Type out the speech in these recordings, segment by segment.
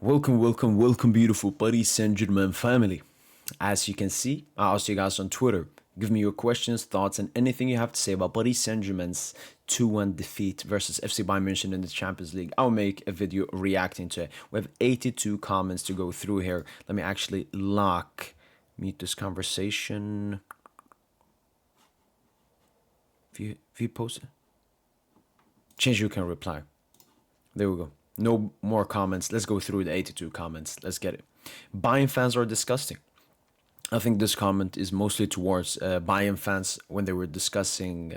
Welcome, beautiful Paris Saint-Germain family. As you can see, I asked you guys on Twitter. Give me your questions, thoughts, and anything you have to say about Paris Saint-Germain's 2-1 defeat versus FC Bayern München in the Champions League. I'll make a video reacting to it. We have 82 comments to go through here. Let me actually mute this conversation. If you post it, change you can reply. There we go. No more comments. Let's go through the 82 comments. Let's get it. Bayern fans are disgusting. I think this comment is mostly towards Bayern fans when they were discussing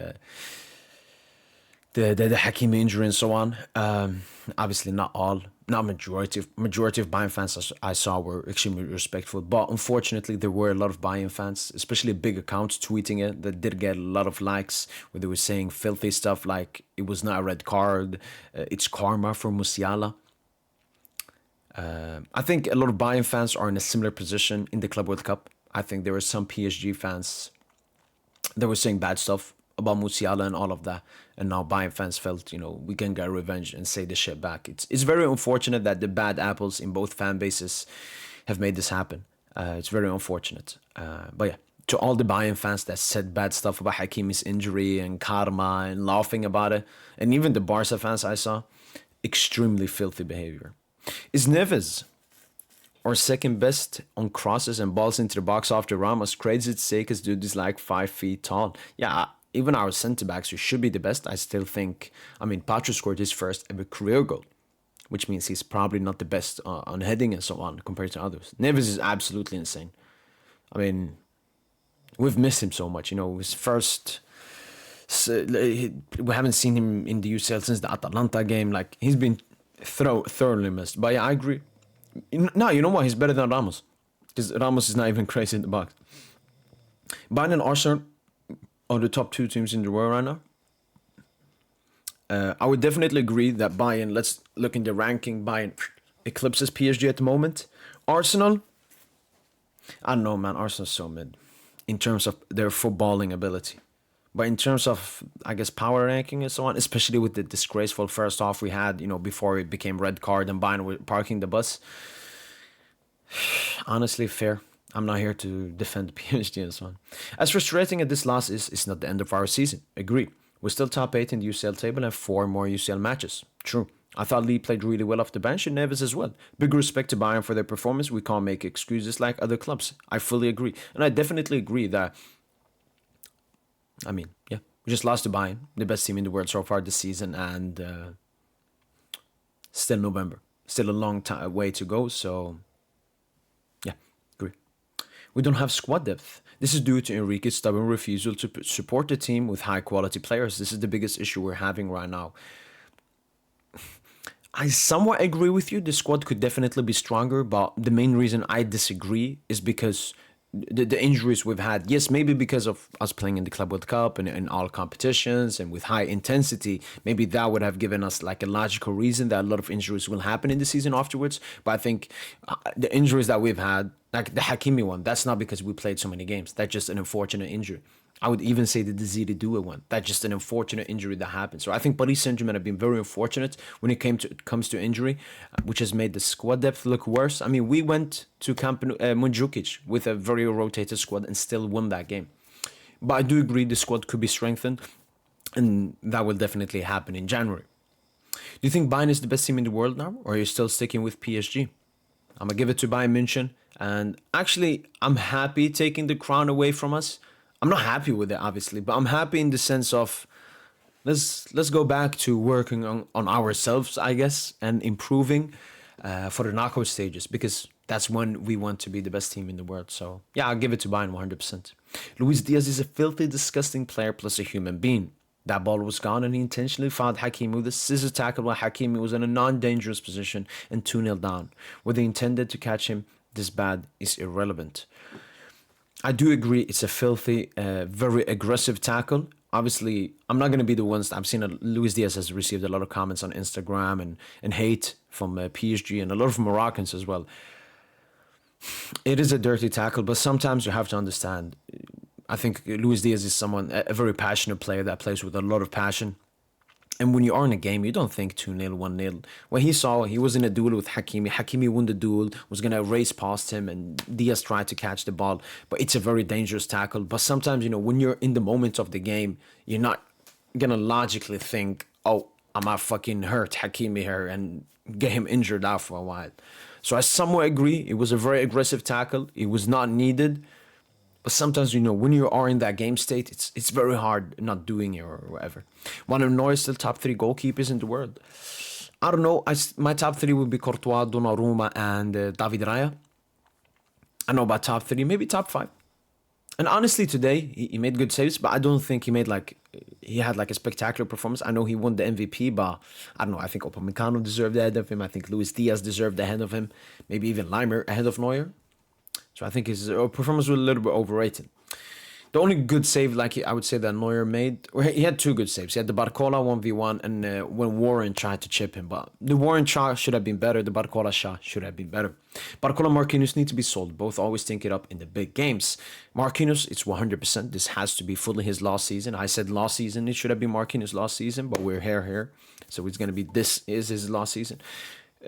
the Hakimi injury and so on. Obviously, not all, not majority of Bayern fans I saw were extremely respectful. But unfortunately, there were a lot of Bayern fans, especially big accounts tweeting it, that did get a lot of likes where they were saying filthy stuff like it was not a red card, it's karma for Musiala. I think a lot of Bayern fans are in a similar position in the Club World Cup. I think there were some PSG fans that were saying bad stuff about Musiala and all of that, and now Bayern fans felt, we can get revenge and say the shit back. It's very unfortunate that the bad apples in both fan bases have made this happen. It's very unfortunate. But yeah, to all the Bayern fans that said bad stuff about Hakimi's injury and karma and laughing about it, and even the Barca fans I saw, extremely filthy behavior. Is Neves or second best on crosses and balls into the box after Ramos? Crazy to say because dude is like 5 feet tall. Yeah, even our centre-backs who should be the best, I still think, Patrick scored his first ever career goal, which means he's probably not the best on heading and so on compared to others. Neves is absolutely insane. We've missed him so much. His first... we haven't seen him in the UCL since the Atalanta game. Like, he's been thoroughly missed. But yeah, I agree. No, you know what? He's better than Ramos. Because Ramos is not even crazy in the box. Bayern and Arsenal are the top two teams in the world right now. I would definitely agree that Bayern, let's look in the ranking, Bayern eclipses PSG at the moment. Arsenal, I don't know, man. Arsenal's so mid in terms of their footballing ability. But in terms of, I guess, power ranking and so on, especially with the disgraceful first half we had, before it became red card and Bayern were parking the bus. Honestly, fair. I'm not here to defend PSG and so on. As frustrating as this loss is, it's not the end of our season. Agree. We're still top 8 in the UCL table and have 4 more UCL matches. True. I thought Lee played really well off the bench and Neves as well. Big respect to Bayern for their performance. We can't make excuses like other clubs. I fully agree. And I definitely agree that, we just lost to Bayern, the best team in the world so far this season, and still November. Still a long way to go, so yeah, agree. We don't have squad depth. This is due to Enrique's stubborn refusal to support the team with high-quality players. This is the biggest issue we're having right now. I somewhat agree with you. The squad could definitely be stronger, but the main reason I disagree is because the injuries we've had, yes, maybe because of us playing in the Club World Cup and in all competitions and with high intensity, maybe that would have given us like a logical reason that a lot of injuries will happen in the season afterwards. But I think the injuries that we've had, like the Hakimi one, that's not because we played so many games. That's just an unfortunate injury. I would even say the Desire Due one. That's just an unfortunate injury that happened. So I think Paris Saint-Germain have been very unfortunate when it comes to injury, which has made the squad depth look worse. We went to Camp Montjuic with a very rotated squad and still won that game. But I do agree the squad could be strengthened, and that will definitely happen in January. Do you think Bayern is the best team in the world now, or are you still sticking with PSG? I'm going to give it to Bayern München, and actually, I'm happy taking the crown away from us. I'm not happy with it, obviously, but I'm happy in the sense of let's go back to working on ourselves, I guess, and improving for the knockout stages, because that's when we want to be the best team in the world. So, yeah, I'll give it to Bayern 100%. Luis Diaz is a filthy, disgusting player plus a human being. That ball was gone, and he intentionally fouled Hakimi with a scissor tackle while Hakimi was in a non-dangerous position and 2-0 down. Whether he intended to catch him this bad is irrelevant. I do agree it's a filthy, very aggressive tackle. Obviously, I'm not going to be the ones. I've seen Luis Diaz has received a lot of comments on Instagram and hate from PSG and a lot of Moroccans as well. It is a dirty tackle, but sometimes you have to understand. I think Luis Diaz is a very passionate player that plays with a lot of passion. And when you are in a game, you don't think 2-0, 1-0. When he saw he was in a duel with Hakimi, Hakimi won the duel, was going to race past him, and Diaz tried to catch the ball. But it's a very dangerous tackle. But sometimes, when you're in the moment of the game, you're not going to logically think, oh, I might fucking hurt Hakimi here and get him injured out for a while. So I somewhat agree. It was a very aggressive tackle. It was not needed. But sometimes, when you are in that game state, it's very hard not doing it or whatever. Manuel Neuer is still top 3 goalkeepers in the world. I don't know. My top 3 would be Courtois, Donnarumma, and David Raya. I know about top 3, maybe top 5. And honestly, today, he made good saves, but I don't think he had a spectacular performance. I know he won the MVP, but I don't know. I think Upamecano deserved ahead of him. I think Luis Diaz deserved ahead of him. Maybe even Laimer ahead of Neuer. So I think his performance was a little bit overrated. The only good save, I would say, that Neuer made, or he had 2 good saves. He had the Barcola 1v1 and when Warren tried to chip him. But the Warren shot should have been better. The Barcola shot should have been better. Barcola and Marquinhos need to be sold. Both always think it up in the big games. Marquinhos, it's 100%. This has to be fully his last season. I said last season it should have been Marquinhos' last season, but we're here. So it's going to be this is his last season.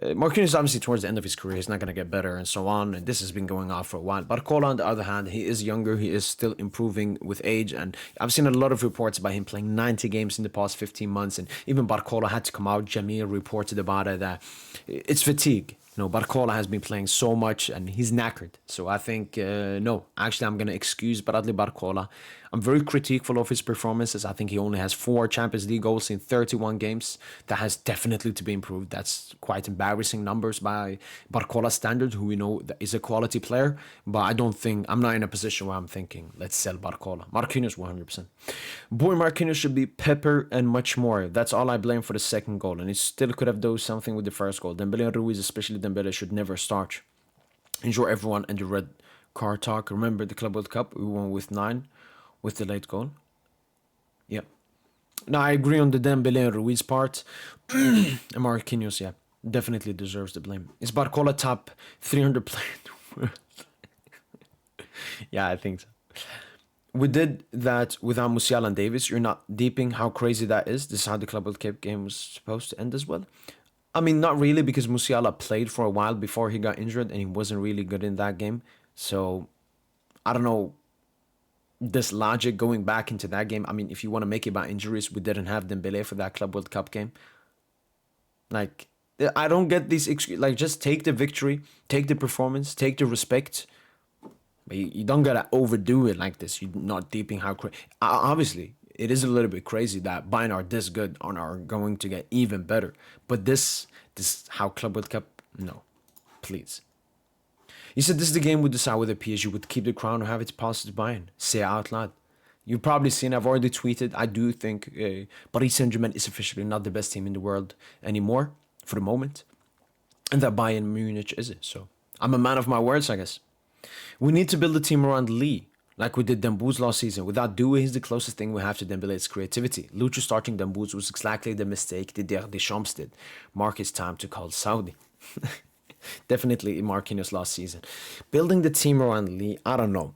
Marquinhos, obviously, towards the end of his career, he's not going to get better and so on. And this has been going on for a while. Barcola, on the other hand, he is younger. He is still improving with age. And I've seen a lot of reports about him playing 90 games in the past 15 months. And even Barcola had to come out. Jamil reported about it, that it's fatigue. Barcola has been playing so much and he's knackered. So I think, no, actually, I'm going to excuse Bradley Barcola. I'm very critical of his performances. I think he only has 4 Champions League goals in 31 games. That has definitely to be improved. That's quite embarrassing numbers by Barcola standards, who we know is a quality player. But I'm not in a position where I'm thinking, let's sell Barcola. Marquinhos, 100%. Boy, Marquinhos should be pepper and much more. That's all I blame for the second goal. And he still could have done something with the first goal. Dembele and Ruiz, especially Dembele, should never start. Enjoy everyone and the red card talk. Remember the Club World Cup? We won with 9. With the late goal. Yeah. Now, I agree on the Dembele and Ruiz part. And Marquinhos, yeah, definitely deserves the blame. Is Barcola top 300 player? Yeah, I think so. We did that without Musiala and Davis. You're not deeping how crazy that is. This is how the Club World Cup game was supposed to end as well. I mean, not really, because Musiala played for a while before he got injured and he wasn't really good in that game. So, I don't know. This logic going back into that game. I mean, if you want to make it about injuries, we didn't have Dembele for that Club World Cup game. I don't get these excuses. Just take the victory, take the performance, take the respect. But you don't gotta overdo it like this. You're not deeping how crazy. Obviously, it is a little bit crazy that Bayern are this good and are going to get even better. But this how Club World Cup. No, please. You said this is the game would decide whether PSG would keep the crown or have it pass to Bayern. Say it out loud. You've probably seen, I've already tweeted, I do think Paris Saint-Germain is officially not the best team in the world anymore, for the moment. And that Bayern Munich is it. So I'm a man of my words, I guess. We need to build a team around Lee, like we did Dembouz last season. Without Doué, he's the closest thing we have to Dembele's creativity. Lucho starting Dembouz was exactly the mistake Didier Deschamps did. Mark, it's time to call Saudi. Definitely Marquinhos last season. Building the team around Lee, I don't know.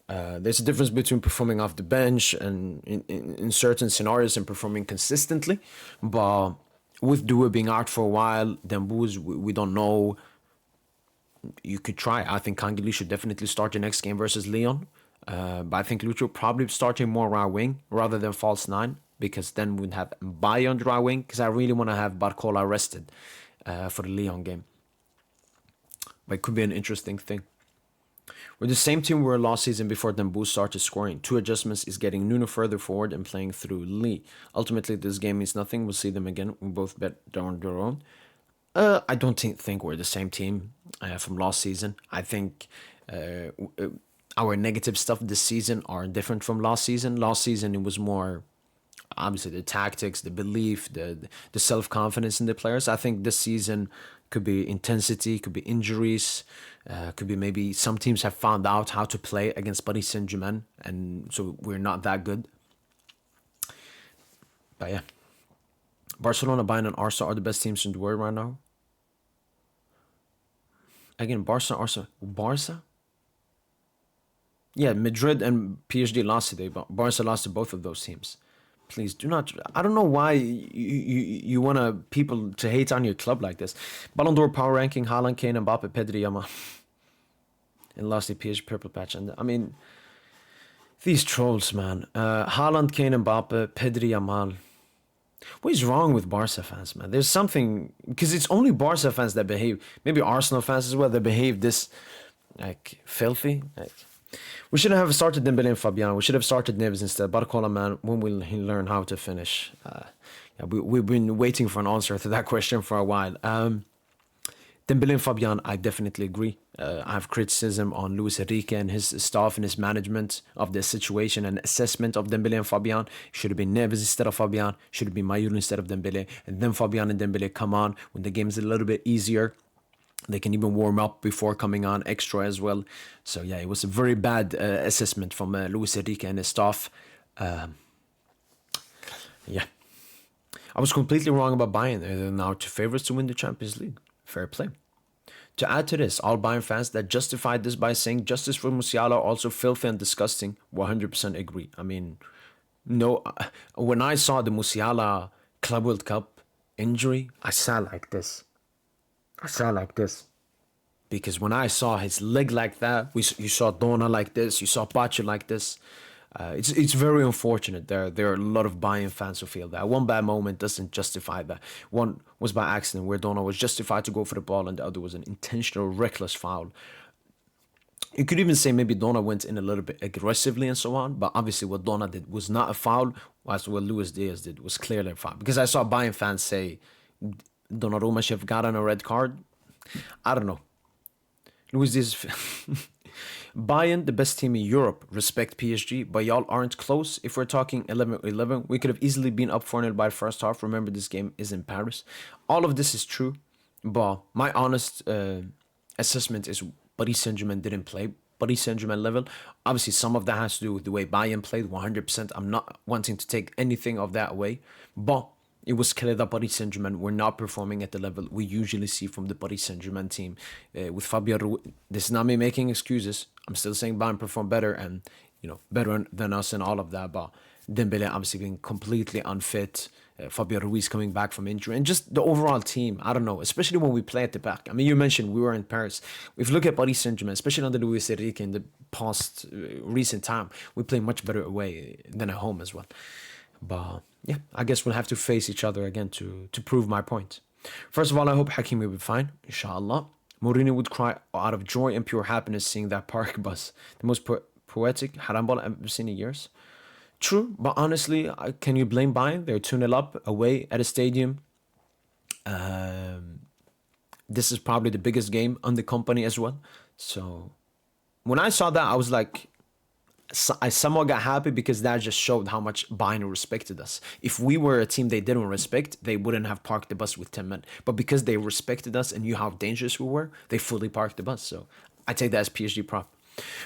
There's a difference between performing off the bench and in certain scenarios and performing consistently. But with Doué being out for a while, Dembouz, we don't know. You could try. I think Kangeli should definitely start the next game versus Lyon. But I think Lucho probably starting more right wing rather than false 9. Because then we'd have Mbappe on the right wing. Because I really want to have Barcola rested. For the Lyon game. But it could be an interesting thing. We're the same team we were last season before Dembouz started scoring. 2 adjustments is getting Nuno further forward and playing through Lee. Ultimately, this game means nothing. We'll see them again. We both bet on their own. I don't think we're the same team from last season. I think our negative stuff this season are different from last season. Last season, it was more... obviously the tactics, the belief, the self-confidence in the players. I think this season could be intensity, could be injuries, could be maybe some teams have found out how to play against Paris Saint-Germain, and so we're not that good. But yeah, Barcelona, Bayern, and Arsenal are the best teams in the world right now. Again, Barca? Yeah, Madrid and PSG lost today, but Barca lost to both of those teams. Please do not. I don't know why you want people to hate on your club like this. Ballon d'Or power ranking: Haaland, Kane, Mbappe, Pedri, Yamal, and lastly PSG purple patch. And I mean, these trolls, man. Haaland, Kane, Mbappe, Pedri, Yamal. What is wrong with Barca fans, man? There's something, because it's only Barca fans that behave. Maybe Arsenal fans as well that behave this like filthy. Like, we shouldn't have started Dembele and Fabian. We should have started Neves instead. Barcola, man, when will he learn how to finish? Yeah, we've been waiting for an answer to that question for a while. Dembele and Fabian, I definitely agree. I have criticism on Luis Enrique and his staff and his management of the situation and assessment of Dembele and Fabian. Should have been Neves instead of Fabian. Should have been Mayul instead of Dembele. And then Fabian and Dembele come on when the game's a little bit easier. They can even warm up before coming on extra as well. So yeah, it was a very bad assessment from Luis Enrique and his staff. Yeah. I was completely wrong about Bayern. They're now two favorites to win the Champions League. Fair play. To add to this, all Bayern fans that justified this by saying justice for Musiala are also filthy and disgusting 100% agree. I mean, no, when I saw the Musiala Club World Cup injury, I sat like this. Because when I saw his leg like that, you saw Dona like this, you saw Pacho like this. It's very unfortunate. There are a lot of Bayern fans who feel that one bad moment doesn't justify that. One was by accident, where Dona was justified to go for the ball, and the other was an intentional, reckless foul. You could even say maybe Dona went in a little bit aggressively and so on, but obviously what Dona did was not a foul, whilst what Luis Diaz did was clearly a foul. Because I saw Bayern fans say Donnarumma should have gotten a red card. I don't know. Luis Diaz... Bayern, the best team in Europe, respect PSG, but y'all aren't close. If we're talking 11-11, we could have easily been up 4-0 by the first half. Remember, this game is in Paris. All of this is true, but my honest assessment is Paris Saint-Germain didn't play Paris Saint-Germain level. Obviously, some of that has to do with the way Bayern played, 100%. I'm not wanting to take anything of that away, but it was clear that Paris Saint-Germain were not performing at the level we usually see from the Paris Saint-Germain team. With Fabio Ruiz, this is not me making excuses. I'm still saying Bayern performed better and, better than us and all of that. But Dembele obviously being completely unfit. Fabio Ruiz coming back from injury. And just the overall team, I don't know, especially when we play at the back. I mean, you mentioned we were in Paris. If you look at Paris Saint-Germain, especially under Luis Enrique in the past recent time, we play much better away than at home as well. But yeah, I guess we'll have to face each other again to prove my point. First of all, I hope Hakimi will be fine, inshallah. Mourinho would cry out of joy and pure happiness seeing that park bus. The most poetic haram ball I've ever seen in years. True, but honestly, can you blame Bayern? They're 2-0 up away at a stadium. This is probably the biggest game on the company as well. So when I saw that, I was like, I somewhat got happy because that just showed how much Bayern respected us. If we were a team they didn't respect, they wouldn't have parked the bus with 10 men. But because they respected us and knew how dangerous we were, they fully parked the bus. So I take that as PSG prop.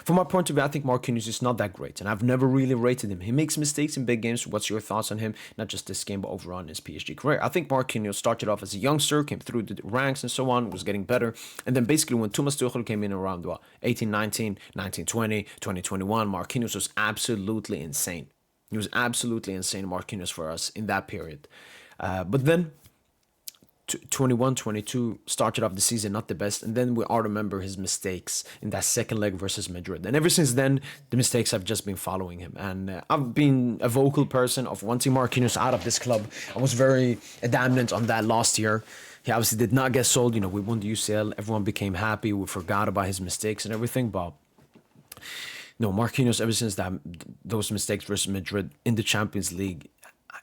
From my point of view, I think Marquinhos is not that great, and I've never really rated him. He makes mistakes in big games. What's your thoughts on him? Not just this game, but overall in his PSG career. I think Marquinhos started off as a youngster, came through the ranks and so on, was getting better. And then basically when Thomas Tuchel came in around 18, 19, 19, 20, 2021, Marquinhos was absolutely insane. He was absolutely insane, Marquinhos, for us in that period. But then 21-22 started off the season not the best, and then we all remember his mistakes in that second leg versus Madrid, and ever since then the mistakes have just been following him. And I've been a vocal person of wanting Marquinhos out of this club. I was very adamant on that last year. He obviously did not get sold. We won the UCL, everyone became happy, we forgot about his mistakes and everything. But no, Marquinhos, ever since those mistakes versus Madrid in the Champions League,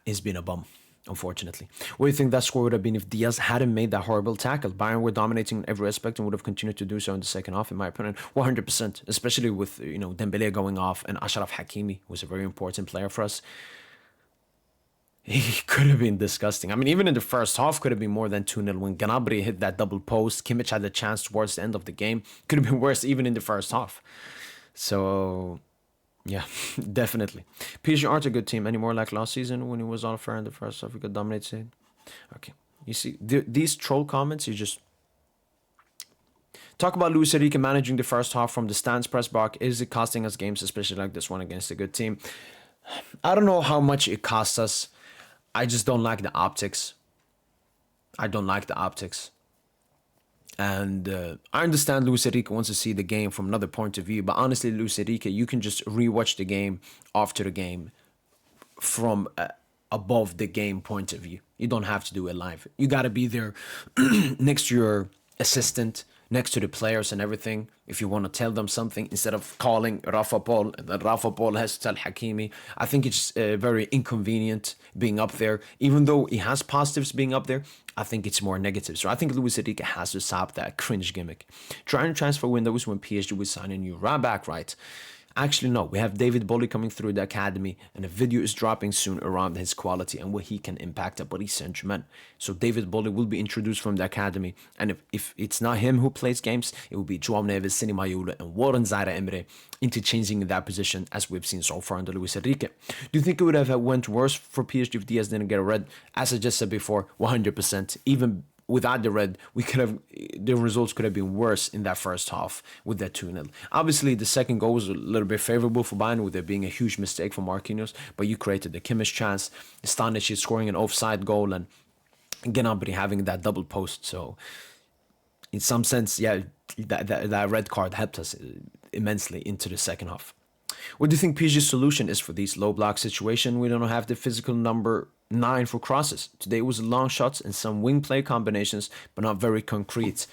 has been a bum, unfortunately. What do you think that score would have been if Diaz hadn't made that horrible tackle? Bayern were dominating in every aspect and would have continued to do so in the second half, in my opinion. 100%, especially with Dembele going off and Achraf Hakimi was a very important player for us. He could have been disgusting. I mean, even in the first half, could have been more than 2-0. When Gnabry hit that double post, Kimmich had the chance towards the end of the game. Could have been worse even in the first half. So yeah, definitely. PSG aren't a good team anymore like last season when it was all fair in the first half. We could dominate it. Okay. You see, these troll comments, you just... Talk about Luis Enrique managing the first half from the stands press box. Is it costing us games, especially like this one against a good team? I don't know how much it costs us. I just don't like the optics. I don't like the optics. And I understand Luis Enrique wants to see the game from another point of view, but honestly, Luis Enrique, you can just rewatch the game after the game from above the game point of view. You don't have to do it live. You got to be there next to your assistant, next to the players and everything. If you want to tell them something, instead of calling Rafa Paul, and then Rafa Paul has to tell Hakimi. I think it's very inconvenient being up there. Even though he has positives being up there, I think it's more negative. So I think Luis Enrique has to stop that cringe gimmick. Trying to transfer windows when PSG will sign a new right back, right? Actually, no. We have David Boehly coming through the academy, and a video is dropping soon around his quality and what he can impact at Paris Saint-Germain. So David Boehly will be introduced from the academy, and if it's not him who plays games, it will be Joao Neves, Sini Maioula, and Warren Zaire-Emery interchanging in that position, as we've seen so far under Luis Enrique. Do you think it would have went worse for PSG if Diaz didn't get a red? As I just said before, 100%. Even without the red, the results could have been worse in that first half with that 2-0. Obviously, the second goal was a little bit favorable for Bayern, with there being a huge mistake for Marquinhos, but you created the Kimmich chance, Stanic scoring an offside goal, and Gnabry having that double post. So, in some sense, yeah, that red card helped us immensely into the second half. What do you think PSG's solution is for these low block situation? We don't have the physical number 9 for crosses. Today it was long shots and some wing play combinations, but not very concrete.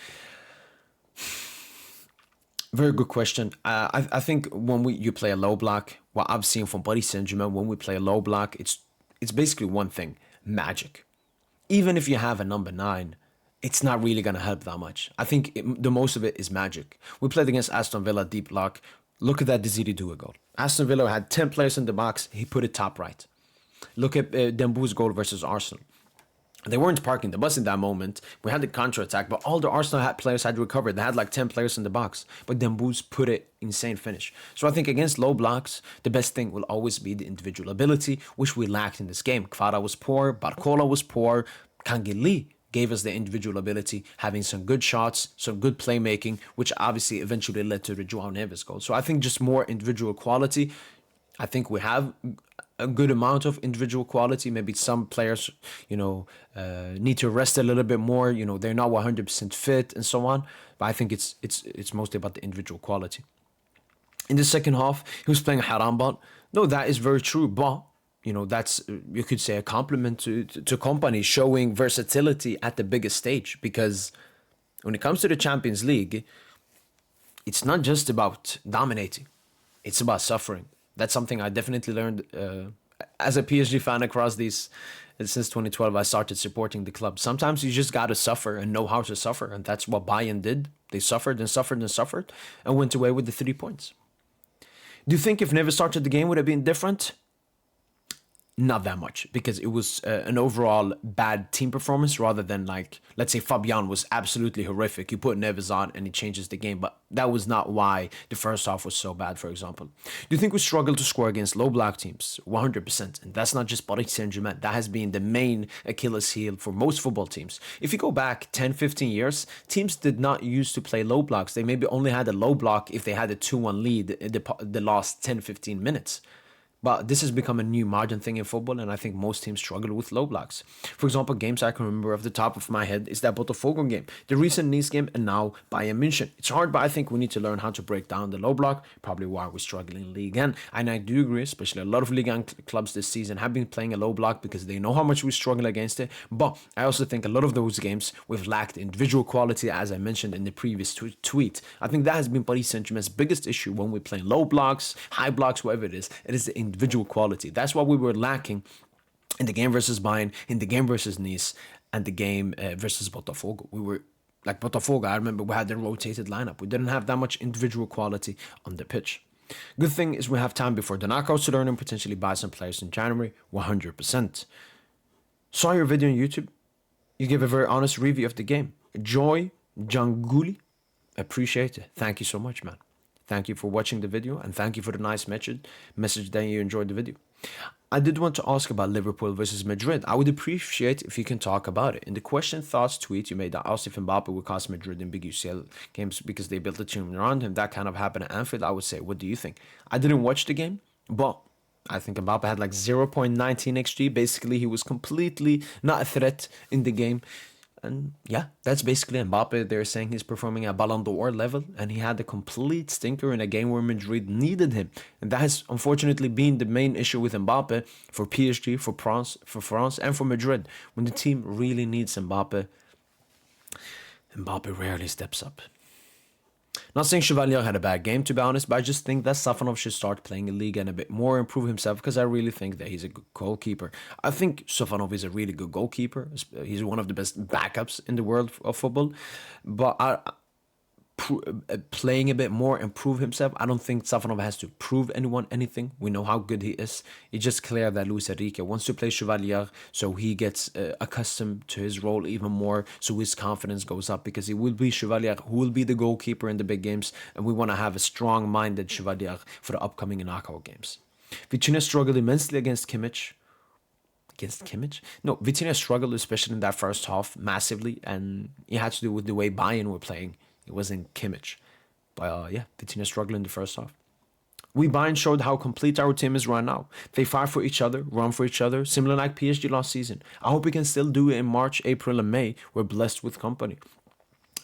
Very good question. I think when you play a low block, what I've seen from Paris Saint-Germain, when we play a low block, it's basically one thing: magic. Even if you have a number 9, it's not really going to help that much. I think the most of it is magic. We played against Aston Villa deep block. Look at that Desiri Due goal. Aston Villa had 10 players in the box. He put it top right. Look at Dembouz's goal versus Arsenal. They weren't parking the bus in that moment. We had the counter-attack, but all the Arsenal players had recovered. They had like 10 players in the box. But Dembouz put it insane finish. So I think against low blocks, the best thing will always be the individual ability, which we lacked in this game. Kvara was poor. Barcola was poor. Kangili gave us the individual ability, having some good shots, some good playmaking, which obviously eventually led to the Joao Neves goal. So I think just more individual quality. I think we have a good amount of individual quality. Maybe some players, need to rest a little bit more. They're not 100% fit and so on. But I think it's mostly about the individual quality. In the second half, he was playing haram ball. No, that is very true, but that's, you could say, a compliment to company showing versatility at the biggest stage, because when it comes to the Champions League, it's not just about dominating, it's about suffering. That's something I definitely learned as a PSG fan across these. Since 2012, I started supporting the club. Sometimes you just gotta suffer and know how to suffer, and that's what Bayern did. They suffered and suffered and suffered and went away with the 3 points. Do you think if Neves started the game would have been different? Not that much, because it was an overall bad team performance, rather than, like, let's say Fabian was absolutely horrific. You put Neves on and it changes the game, but that was not why the first half was so bad, for example. Do you think we struggle to score against low block teams? 100%. And that's not just Paris Saint-Germain. That has been the main Achilles heel for most football teams. If you go back 10, 15 years, teams did not used to play low blocks. They maybe only had a low block if they had a 2-1 lead in the last 10, 15 minutes. But this has become a new modern thing in football, and I think most teams struggle with low blocks. For example, games I can remember off the top of my head is that Botafogo game, the recent Nice game, and now Bayern München. It's hard, but I think we need to learn how to break down the low block, probably why we're struggling in Ligue 1. And I do agree, especially a lot of Ligue 1 clubs this season have been playing a low block because they know how much we struggle against it. But I also think a lot of those games we've lacked individual quality, as I mentioned in the previous tweet. I think that has been Paris Saint-Germain's biggest issue when we play low blocks, high blocks, whatever it is. It is the individual quality. That's what we were lacking in the game versus Bayern, in the game versus Nice, and the game versus Botafogo. We were like Botafogo. I remember we had the rotated lineup. We didn't have that much individual quality on the pitch. Good thing is we have time before the knockouts to learn and potentially buy some players in January. 100%. Saw your video on YouTube. You gave a very honest review of the game. Joy Janguli. Appreciate it. Thank you so much, man. Thank you for watching the video, and thank you for the nice message that you enjoyed the video. I did want to ask about Liverpool versus Madrid. I would appreciate if you can talk about it. In the question thoughts tweet you made that asked if Mbappe would cost Madrid in big UCL games because they built a team around him, that kind of happened at Anfield. I would say, what do you think? I didn't watch the game, but I think Mbappe had like 0.19 XG. Basically, he was completely not a threat in the game. And yeah, that's basically Mbappe. They're saying he's performing at Ballon d'Or level, and he had a complete stinker in a game where Madrid needed him. And that has unfortunately been the main issue with Mbappe for PSG, for France, and for Madrid. When the team really needs Mbappe, Mbappe rarely steps up. Not saying Chevalier had a bad game, to be honest, but I just think that Safanov should start playing in Liga and a bit more, improve himself, because I really think that he's a good goalkeeper. I think Safanov is a really good goalkeeper. He's one of the best backups in the world of football. But playing a bit more and prove himself. I don't think Safanov has to prove anyone anything. We know how good he is. It's just clear that Luis Enrique wants to play Chevalier so he gets accustomed to his role even more, so his confidence goes up, because it will be Chevalier who will be the goalkeeper in the big games, and we want to have a strong-minded Chevalier for the upcoming knockout games. Vitinha struggled immensely against Kimmich. Against Kimmich? No, Vitinha struggled, especially in that first half, massively, and it had to do with the way Bayern were playing. It wasn't Kimmich. But yeah, Vitinha struggled in the first half. We Bayern showed how complete our team is right now. They fight for each other, run for each other, similar like PSG last season. I hope we can still do it in March, April, and May. We're blessed with company.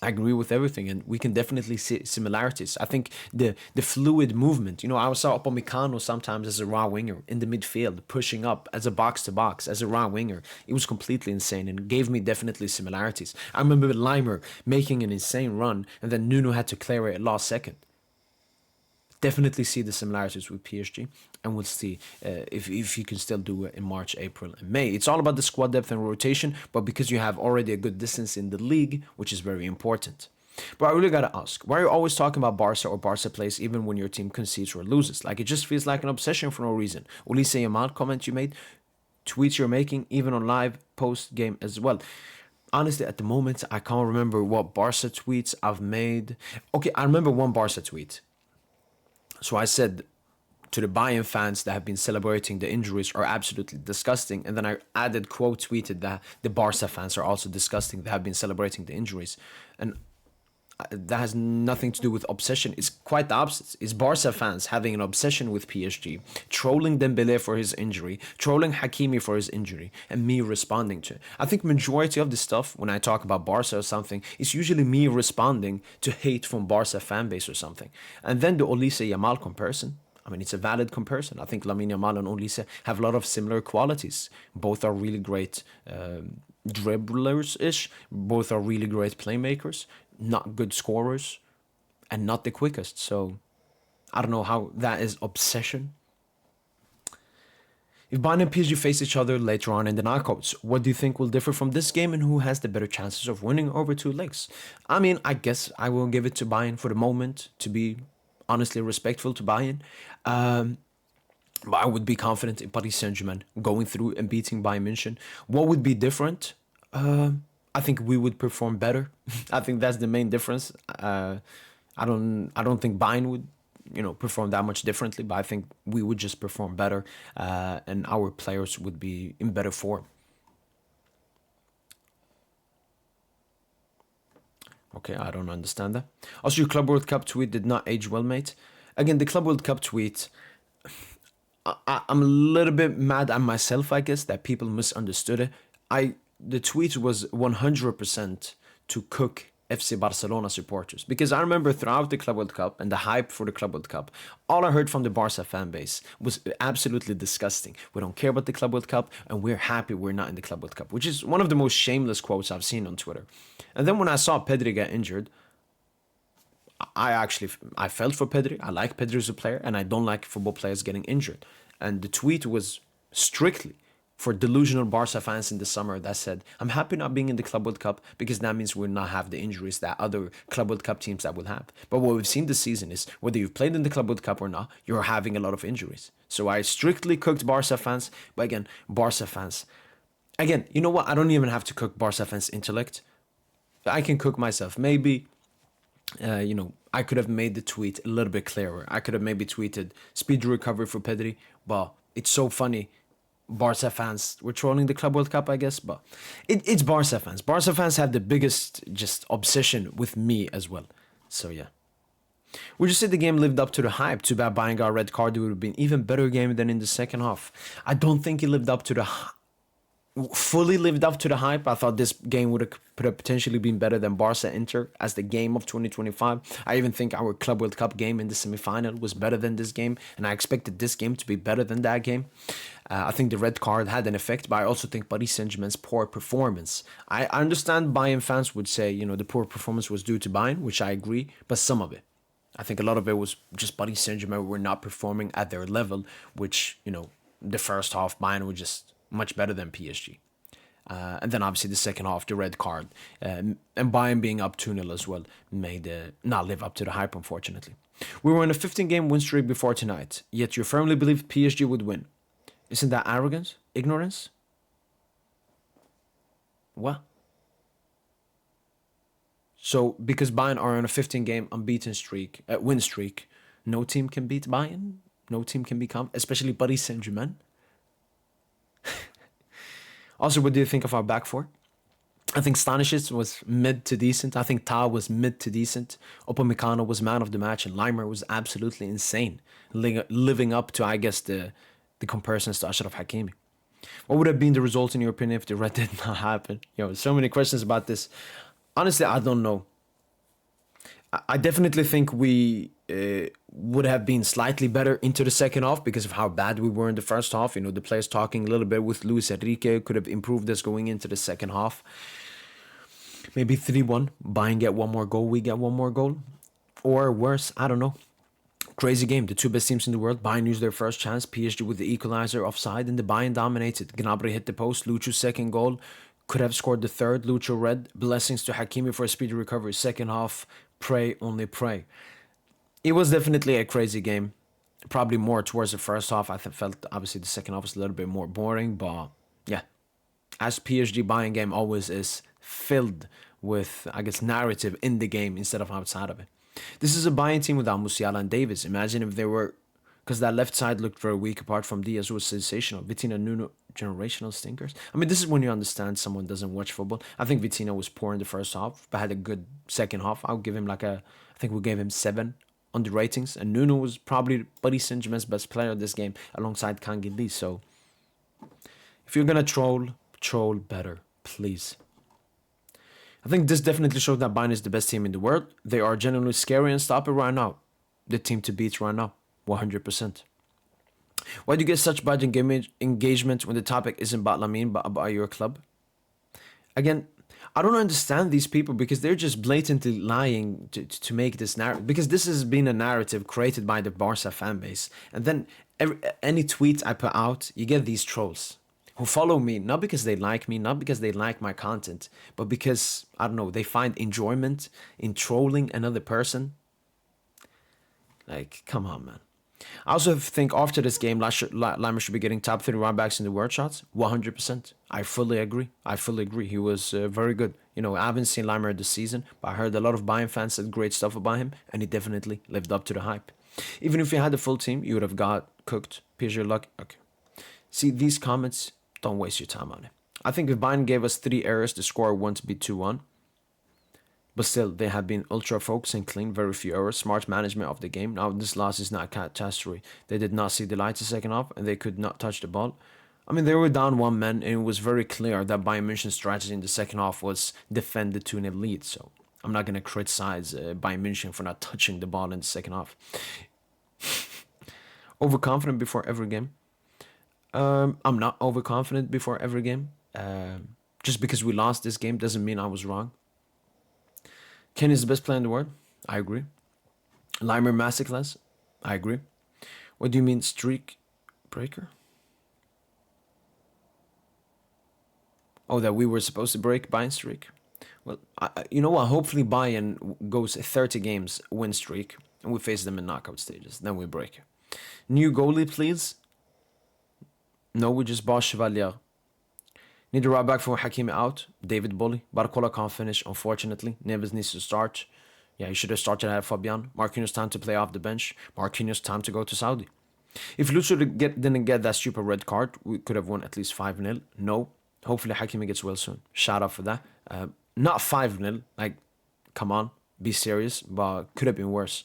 I agree with everything, and we can definitely see similarities. I think the fluid movement, I saw Upamecano sometimes as a raw winger in the midfield, pushing up as a box-to-box, as a raw winger. It was completely insane and gave me definitely similarities. I remember Laimer making an insane run, and then Nuno had to clear it at last second. Definitely see the similarities with PSG, and we'll see if you can still do it in March, April, and May. It's all about the squad depth and rotation, but because you have already a good distance in the league, which is very important. But I really gotta ask, why are you always talking about Barca or Barca plays even when your team concedes or loses? Like, it just feels like an obsession for no reason. Ulisse Yamal comment you made, tweets you're making, even on live post game as well. Honestly, at the moment, I can't remember what Barca tweets I've made. Okay, I remember one Barca tweet. So I said to the Bayern fans that have been celebrating the injuries are absolutely disgusting. And then I added, quote tweeted, that the Barca fans are also disgusting. They have been celebrating the injuries. And that has nothing to do with obsession. It's quite the opposite. It's Barca fans having an obsession with PSG, trolling Dembele for his injury, trolling Hakimi for his injury, and me responding to it. I think majority of the stuff, when I talk about Barca or something, it's usually me responding to hate from Barca fan base or something. And then the Ulisse Yamal comparison. I mean, it's a valid comparison. I think Lamine Yamal and Ulisse have a lot of similar qualities. Both are really great dribblers-ish. Both are really great playmakers, not good scorers, and not the quickest. So I don't know how that is obsession. If Bayern and PSG face each other later on in the knockouts, what do you think will differ from this game, and who has the better chances of winning over two legs? I mean, I guess I will give it to Bayern for the moment, to be honestly respectful to Bayern. But I would be confident in Paris Saint-Germain going through and beating Bayern München. What would be different? I think we would perform better. I think that's the main difference. I don't think Bayern would, perform that much differently, but I think we would just perform better, and our players would be in better form. Okay, I don't understand that. Also, your Club World Cup tweet did not age well, mate. Again, the Club World Cup tweet, I'm a little bit mad at myself, I guess, that people misunderstood it. The tweet was 100% to cook FC Barcelona supporters, because I remember throughout the Club World Cup and the hype for the Club World Cup, all I heard from the Barca fan base was absolutely disgusting. We don't care about the Club World Cup, and we're happy we're not in the Club World Cup, which is one of the most shameless quotes I've seen on Twitter. And then when I saw Pedri get injured, I felt for Pedri. I like Pedri as a player, and I don't like football players getting injured. And the tweet was strictly for delusional Barca fans in the summer that said, I'm happy not being in the Club World Cup because that means we'll not have the injuries that other Club World Cup teams that will have. But what we've seen this season is whether you've played in the Club World Cup or not, you're having a lot of injuries. So I strictly cooked Barca fans. But again, Barca fans. Again, you know what? I don't even have to cook Barca fans' intellect. I can cook myself. Maybe, I could have made the tweet a little bit clearer. I could have maybe tweeted speedy recovery for Pedri. But it's so funny. Barca fans were trolling the Club World Cup, I guess, but it's Barca fans. Barca fans have the biggest just obsession with me as well. So yeah. We just said the game lived up to the hype. Too bad Bayern got a red card. It would have been even better game than in the second half. I don't think it lived up to the fully lived up to the hype. I thought this game could have potentially been better than Barca Inter as the game of 2025. I even think our Club World Cup game in the semi-final was better than this game, and I expected this game to be better than that game. I think the red card had an effect, but I also think Paris Saint-Germain's poor performance. I understand Bayern fans would say, the poor performance was due to Bayern, which I agree, but some of it. I think a lot of it was just Paris Saint-Germain were not performing at their level, which, the first half, Bayern were just much better than PSG. And then obviously the second half, the red card, and Bayern being up 2-0 as well, made not live up to the hype, unfortunately. We were on a 15-game win streak before tonight, yet you firmly believed PSG would win. Isn't that arrogance? Ignorance? What? So, because Bayern are on a 15-game unbeaten streak, win streak, no team can beat Bayern? No team can become, especially Paris Saint-Germain? Also, what do you think of our back four? I think Stanisic was mid to decent. I think Ta was mid to decent. Upamecano was man of the match, and Laimer was absolutely insane, living up to, I guess, the comparisons to Ashraf Hakimi. What would have been the result, in your opinion, if the red did not happen? So many questions about this. Honestly, I don't know. I definitely think we would have been slightly better into the second half because of how bad we were in the first half. The players talking a little bit with Luis Enrique could have improved us going into the second half. Maybe 3-1. Bayern get one more goal, we get one more goal. Or worse, I don't know. Crazy game. The two best teams in the world. Bayern used their first chance. PSG with the equalizer offside, and the Bayern dominated. Gnabry hit the post. Lucho's second goal. Could have scored the third. Lucho red. Blessings to Hakimi for a speedy recovery. Second half, pray, only pray. It was definitely a crazy game. Probably more towards the first half. I felt obviously the second half was a little bit more boring, but yeah. As PSG Bayern game always is, filled with, I guess, narrative in the game instead of outside of it. This is a Bayern team without Musiala and Davis. Imagine if they were, because that left side looked very weak apart from Diaz, who was sensational. Vitinha, Nuno, generational stinkers. I mean, this is when you understand someone doesn't watch football. I think Vitinha was poor in the first half, but had a good second half. I'll give him I think we gave him 7 on the ratings. And Nuno was probably Paris Saint-Germain's best player this game alongside Kangin. So if you're going to troll better, please. I think this definitely shows that Bayern is the best team in the world. They are genuinely scary and stop it right now. The team to beat right now, 100%. Why do you get such bad engagement when the topic isn't about Lamine but about your club? Again, I don't understand these people because they're just blatantly lying to make this narrative. Because this has been a narrative created by the Barca fan base. And then any tweet I put out, you get these trolls who follow me, not because they like me, not because they like my content, but because, I don't know, they find enjoyment in trolling another person. Like, come on, man. I also think after this game, Laimer should be getting top 3 right backs in the world shots. 100%. I fully agree. He was very good. I haven't seen Laimer this season, but I heard a lot of Bayern fans said great stuff about him, and he definitely lived up to the hype. Even if you had the full team, you would have got cooked. PSG luck. Okay. See, these comments, don't waste your time on it. I think if Bayern gave us 3 errors, the score wouldn't be 2-1. But still, they have been ultra focused and clean, very few errors, smart management of the game. Now, this loss is not a catastrophe. They did not see the lights the second half, and they could not touch the ball. I mean, they were down 1 man, and it was very clear that Bayern München's strategy in the second half was defend the 2-0 lead. So I'm not going to criticize Bayern München for not touching the ball in the second half. Overconfident before every game. I'm not overconfident before every game. Just because we lost this game doesn't mean I was wrong. Ken is the best player in the world. I agree. Laimer masterclass. I agree. What do you mean streak breaker? Oh, that we were supposed to break Bayern streak? Well, you know what? Hopefully Bayern goes 30 games win streak and we face them in knockout stages. Then we break it. New goalie, please. No, we just bought Chevalier. Need a right back for Hakimi out. David Bully. Barcola can't finish, unfortunately. Neves needs to start. Yeah, he should have started at Fabian. Marquinhos time to play off the bench. Marquinhos time to go to Saudi. If Lucho didn't get that stupid red card, we could have won at least 5-0. No. Hopefully Hakimi gets well soon. Shout out for that. Not 5-0. Like, come on. Be serious. But could have been worse.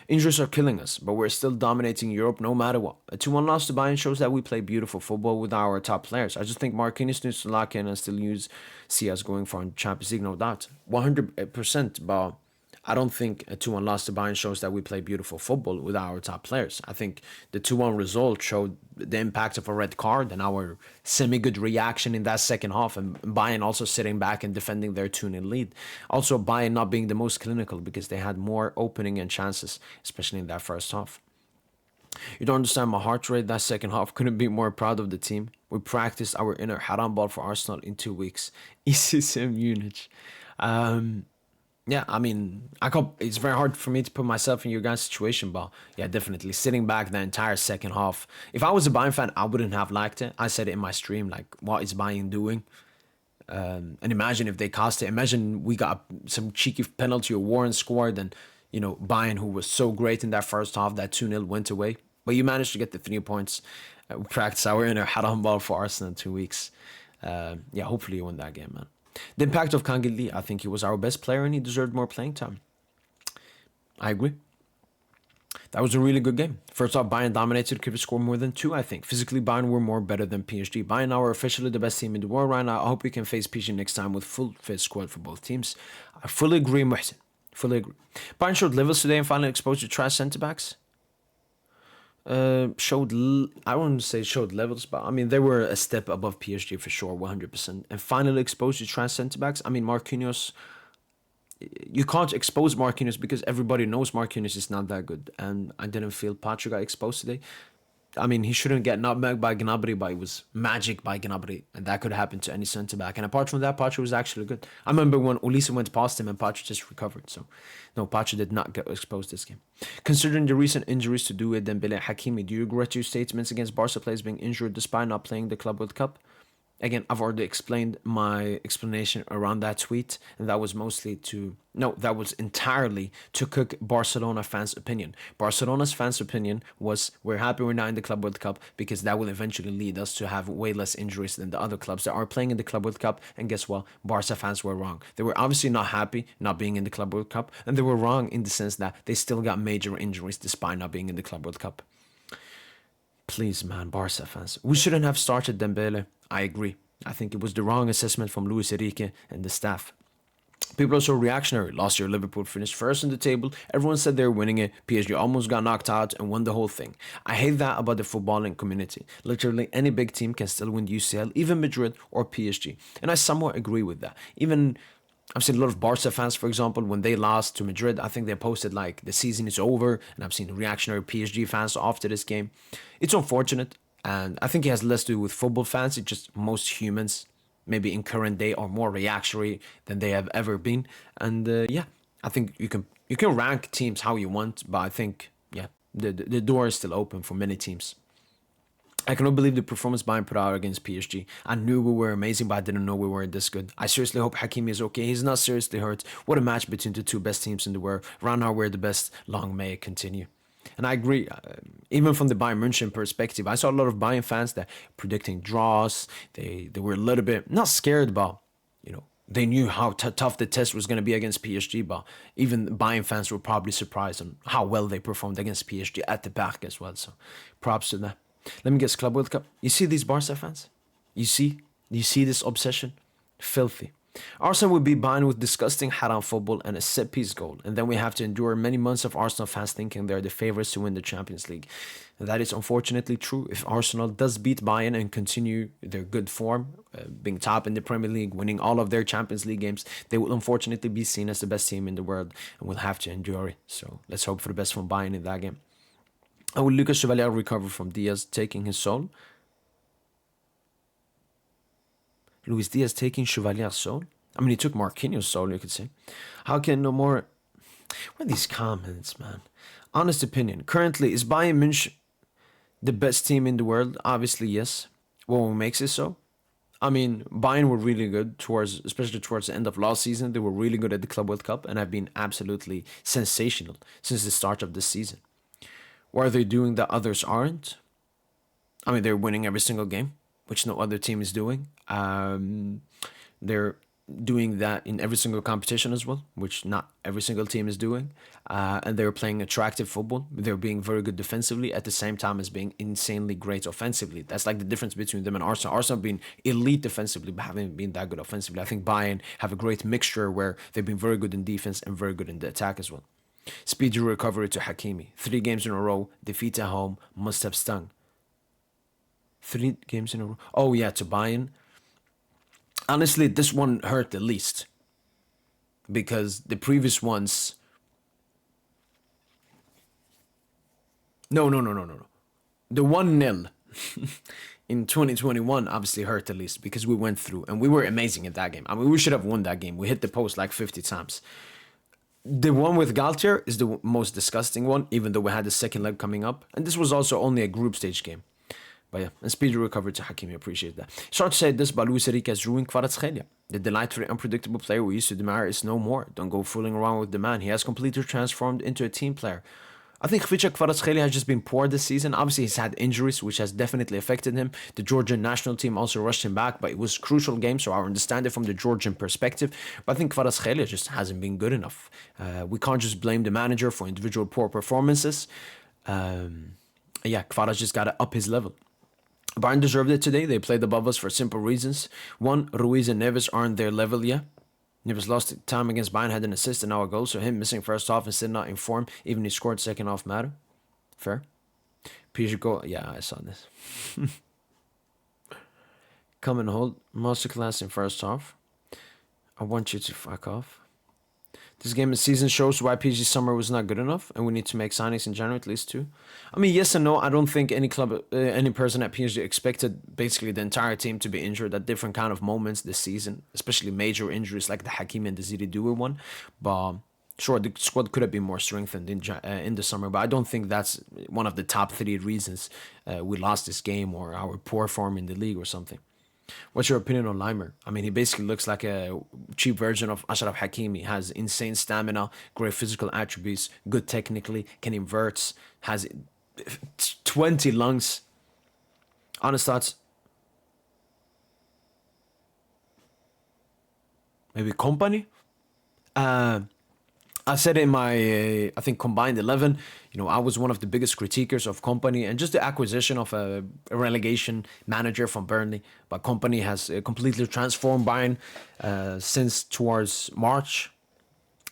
Injuries are killing us, but we're still dominating Europe no matter what. A 2-1 loss to Bayern shows that we play beautiful football with our top players. I just think Marquinhos needs to lock in and still see us going for Champions League, no doubt. 100%, but I don't think a 2-1 loss to Bayern shows that we play beautiful football with our top players. I think the 2-1 result showed the impact of a red card and our semi-good reaction in that second half, and Bayern also sitting back and defending their 2-0 lead. Also, Bayern not being the most clinical because they had more opening and chances, especially in that first half. You don't understand my heart rate that second half. Couldn't be more proud of the team. We practiced our inner haram ball for Arsenal in 2 weeks. ECSM Munich. Yeah, I mean, it's very hard for me to put myself in your guys' situation, but yeah, definitely sitting back the entire second half. If I was a Bayern fan, I wouldn't have liked it. I said it in my stream, like, what is Bayern doing? And imagine if they cost it. Imagine we got some cheeky penalty or Warren scored, and Bayern, who was so great in that first half, that 2-0 went away. But you managed to get the 3 points. We practiced our inner haram ball for Arsenal in 2 weeks. Yeah, hopefully you win that game, man. The impact of Kangili, I think he was our best player and he deserved more playing time. I agree. That was a really good game. First off, Bayern dominated, could have scored more than 2, I think. Physically, Bayern were more better than PSG. Bayern now are officially the best team in the world right now. I hope we can face PSG next time with full fit squad for both teams. I fully agree, Muhsin. Fully agree. Bayern showed levels today and finally exposed to trash centre-backs. I wouldn't say showed levels, but I mean they were a step above PSG for sure, 100%. And finally exposed to trans centre backs. I mean Marquinhos, you can't expose Marquinhos because everybody knows Marquinhos is not that good, and I didn't feel Patrick got exposed today. I mean, he shouldn't get nutmegged by Gnabry, but it was magic by Gnabry, and that could happen to any centre back. And apart from that, Patrick was actually good. I remember when Ulisse went past him and Patrick just recovered. So, no, Patrick did not get exposed this game. Considering the recent injuries to do with Dembele and Hakimi, do you regret your statements against Barca players being injured despite not playing the Club World Cup? Again, I've already explained my explanation around that tweet, and that was that was entirely to cook Barcelona fans' opinion. Barcelona's fans' opinion was, we're happy we're not in the Club World Cup because that will eventually lead us to have way less injuries than the other clubs that are playing in the Club World Cup. And guess what? Barca fans were wrong. They were obviously not happy not being in the Club World Cup, and they were wrong in the sense that they still got major injuries despite not being in the Club World Cup. Please, man, Barca fans. We shouldn't have started Dembele. I agree. I think it was the wrong assessment from Luis Enrique and the staff. People are so reactionary. Last year, Liverpool finished first in the table. Everyone said they were winning it. PSG almost got knocked out and won the whole thing. I hate that about the footballing community. Literally, any big team can still win the UCL, even Madrid or PSG. And I somewhat agree with that. Even I've seen a lot of Barca fans, for example, when they lost to Madrid, I think they posted like the season is over. And I've seen reactionary PSG fans after this game. It's unfortunate. And I think it has less to do with football fans. It's just most humans, maybe in current day, are more reactionary than they have ever been. And yeah, I think you can rank teams how you want, but I think the door is still open for many teams. I cannot believe the performance Bayern put out against PSG. I knew we were amazing, but I didn't know we were this good. I seriously hope Hakimi is okay. He's not seriously hurt. What a match between the two best teams in the world. Right now, we're the best. Long may it continue. And I agree, even from the Bayern München perspective, I saw a lot of Bayern fans that predicting draws. They were a little bit, not scared, but, they knew how tough the test was going to be against PSG. But even Bayern fans were probably surprised on how well they performed against PSG at the back as well. So props to that. Let me guess, Club World Cup. You see these Barca fans? You see this obsession? Filthy. Arsenal will be Bayern with disgusting haram football and a set-piece goal, and then we have to endure many months of Arsenal fans thinking they're the favourites to win the Champions League. And that is unfortunately true. If Arsenal does beat Bayern and continue their good form, being top in the Premier League, winning all of their Champions League games, they will unfortunately be seen as the best team in the world, and we'll have to endure it. So let's hope for the best from Bayern in that game. And will Lucas Chevalier recover from Diaz taking his soul? Luis Diaz taking Chevalier's soul? I mean, he took Marquinhos' soul, you could say. How can no more... What are these comments, man? Honest opinion. Currently, is Bayern München the best team in the world? Obviously, yes. What makes it so? I mean, Bayern were really good, especially towards the end of last season. They were really good at the Club World Cup and have been absolutely sensational since the start of this season. What are they doing that others aren't? I mean, they're winning every single game, which no other team is doing. They're doing that in every single competition as well, which not every single team is doing. And they're playing attractive football. They're being very good defensively at the same time as being insanely great offensively. That's like the difference between them and Arsenal. Arsenal being elite defensively, but haven't been that good offensively. I think Bayern have a great mixture where they've been very good in defense and very good in the attack as well. Speedy recovery to Hakimi. 3 games in a row. Defeat at home must have stung. 3 games in a row. Oh yeah, to Bayern. Honestly, this one hurt the least because the previous ones. No. The 1-0 in 2021 obviously hurt the least because we went through and we were amazing in that game. I mean, we should have won that game. We hit the post like 50 times. The one with Galtier is the most disgusting one, even though we had the second leg coming up. And this was also only a group stage game. But yeah, and speedy recovery to Hakimi, appreciate that. Short said this, but Luis Enrique has ruined Kvaratskhelia. The delightfully unpredictable player we used to admire is no more. Don't go fooling around with the man. He has completely transformed into a team player. I think Kvaratskhelia has just been poor this season. Obviously, he's had injuries, which has definitely affected him. The Georgian national team also rushed him back, but it was a crucial game, so I understand it from the Georgian perspective. But I think Kvaratskhelia just hasn't been good enough. We can't just blame the manager for individual poor performances. Kvaras just got to up his level. Bayern deserved it today. They played above us for simple reasons. One, Ruiz and Neves aren't their level yet. Neves lost time against Bayern, had an assist and now a goal, so him missing first half and still not in form, even he scored second half matter. Fair. PSG goal, yeah, I saw this. Come and hold masterclass in first half. I want you to fuck off. This game of season shows why PSG summer was not good enough, and we need to make signings in January at least too. I mean, yes and no. I don't think any club, any person at PSG expected basically the entire team to be injured at different kind of moments this season, especially major injuries like the Hakimi and the Zidane one. But sure, the squad could have been more strengthened in the summer, but I don't think that's one of the top 3 reasons we lost this game or our poor form in the league or something. What's your opinion on Laimer? I mean, he basically looks like a cheap version of Ashraf Hakimi. Has insane stamina, great physical attributes, good technically, can invert, has 20 lungs. Honest thoughts? Maybe company? I said in my, I think, combined 11, I was one of the biggest critiquers of Company and just the acquisition of a relegation manager from Burnley. But Company has completely transformed Bayern since towards March.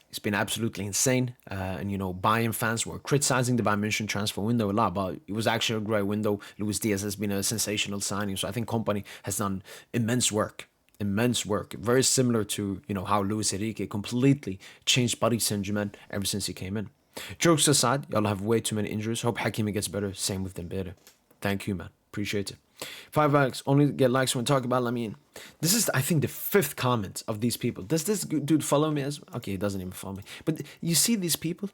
It's been absolutely insane. And, Bayern fans were criticizing the Bayern München transfer window a lot, but it was actually a great window. Luis Diaz has been a sensational signing. So I think Company has done immense work. Very similar to how Luis Enrique completely changed Paris Saint-Germain ever since he came in. Jokes aside, y'all have way too many injuries. Hope Hakimi gets better. Same with Dembele. Thank you, man. Appreciate it. 5 likes. Only get likes when talk about Lamine. This is, I think, the 5th comment of these people. Does this dude follow me as well? Okay, he doesn't even follow me. But you see these people?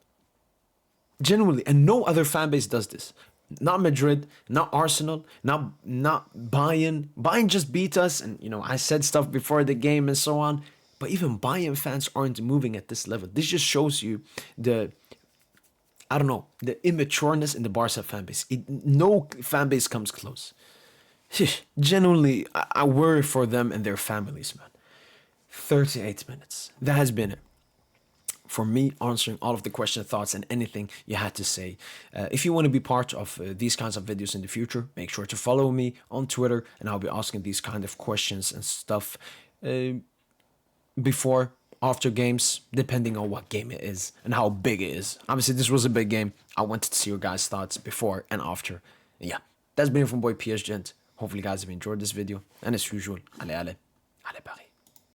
Genuinely, and no other fan base does this. Not Madrid, not Arsenal, not Bayern. Bayern just beat us, and I said stuff before the game and so on. But even Bayern fans aren't moving at this level. This just shows you the immatureness in the Barca fan base. No fan base comes close. Genuinely, I worry for them and their families, man. 38 minutes. That has been it. For me, answering all of the questions, thoughts, and anything you had to say. If you want to be part of these kinds of videos in the future, make sure to follow me on Twitter, and I'll be asking these kind of questions and stuff before, after games, depending on what game it is and how big it is. Obviously, this was a big game. I wanted to see your guys' thoughts before and after. And yeah, that's been it from boy PSG. Hopefully, you guys have enjoyed this video. And as usual, allez Paris.